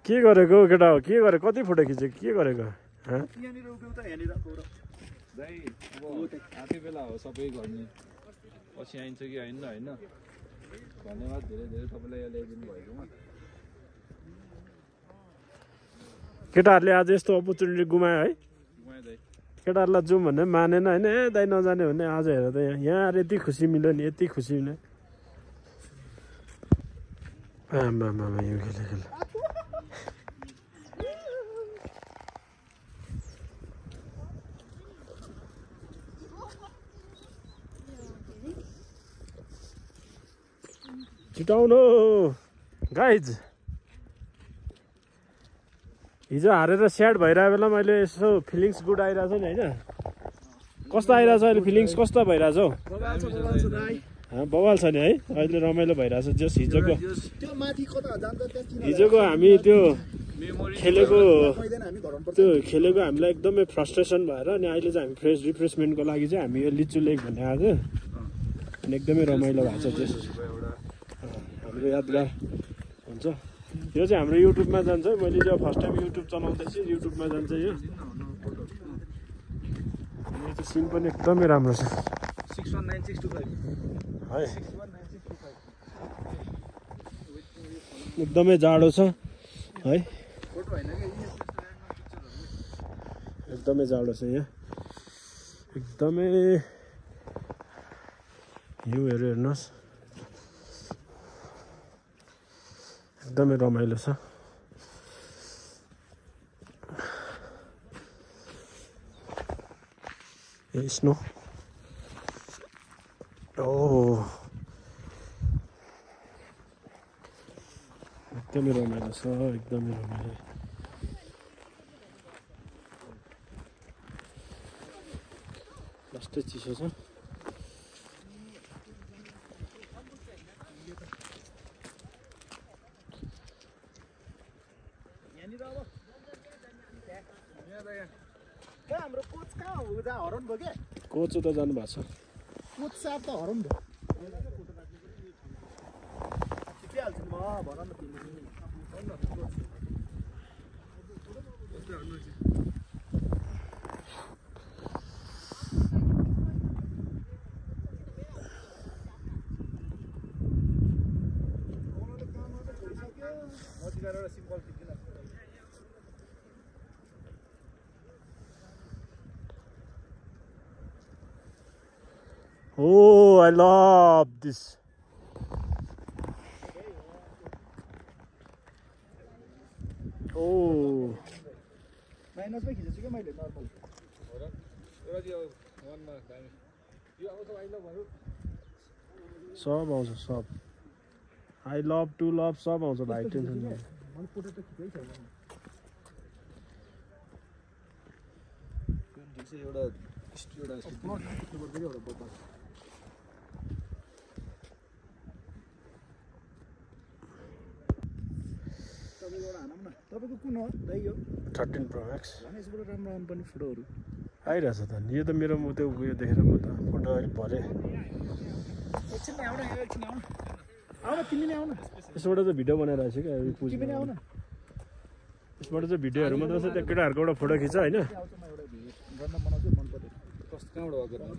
के गरेको केटा हो के गरे कति फोटो खिच्यो के गरेको दाइ अब आफै बेला हो सबै गर्ने पछि आइन्छ कि आइन होइन धन्यवाद धेरै धेरै तपाईँलाई यहाँ ल्याइदिनु भएकोमा केटाहरूले आज यस्तो अपर्च्युनिटी गुमायो है गुमायो दाइ केटाहरूलाई जाउँ भन्ने मानेन होइन ए दाइ नजाने भने आज हेर त यहाँ आएर यति खुसी मिल्यो नि यति खुसी मिल्यो आमा यो खेल छिटाउनु गाइज हिजो हारेर स्याड भइरहेको बेला मैले यसो फिलिङ्स गुड आइरहेको छ नि होइन कस्तो आइरहेछ अहिले फिलिङ्स कस्तो भइरहेछ हौ बवाल छ नि है अहिले रमाइलो भइरहेछ जस हिजोको हामी त्यो खेलेको हामीलाई एकदमै फ्रस्ट्रेसन भएर अनि अहिले चाहिँ हामी फ्रेस रिफ्रेसमेन्टको लागि चाहिँ हामी यो लिचु लेक भन्ने आएको अनि एकदमै रमाइलो भएको छ त्यस हाम्रो यादगार हुन्छ यो चाहिँ हाम्रो युट्युबमा जान्छ मैले जो फर्स्ट टाइम युट्युब चलाउँदैछु युट्युबमा जान्छ यो सिन पनि एकदमै राम्रो छ 619625 है एकदमै जाडो छ है एकदमै जाडो छ यहाँ एकदमै हिउँहरू हेर्नुहोस् एकदमै रमाइलो छ स्नो एकदमै रमाइलो छ एकदमै रमाइलो लास्टै चिसो छ हाम्रो कोच कहाँ हो हराउनु भयो क्या कोच उता जानु भएको छ कोच साहब त हराउनु भयो ठिकिहाल्छु म भन न Oh, I love this. Oh. Minus में खिचेछु के मैले नर्मल हो र एउटा चाहिँ वनमा दामी यो आउँछ आई लभ हरू सब आउँछ सब आई लभ टु लभ सब आउँछ भाइ टेन्सन छैन मन फोटो त खिचै छैन कुन ठिक छ एउटा बब्बा तपाईको कुन हो दाइ यो 13 Pro Max भने यसबाट राम्रो आउनु पनि फोटोहरु आइरहेछ त यो त मेरो त्यो उयो देखेर म त फोटो अलि भरे एकछिन आउन आउन तिमी नै आउन यसबाट चाहिँ भिडियो बनाइरहेको छु क्या पुज तिमी नै आउन यसबाट चाहिँ भिडियोहरु मात्र छ त्यो केटाहरुको एउटा फोटो खिच हैन आउँछ म एउटा भिडियो गर्न बनाउँछु मन पर्यो कस्तो कहाँबाट गर्नु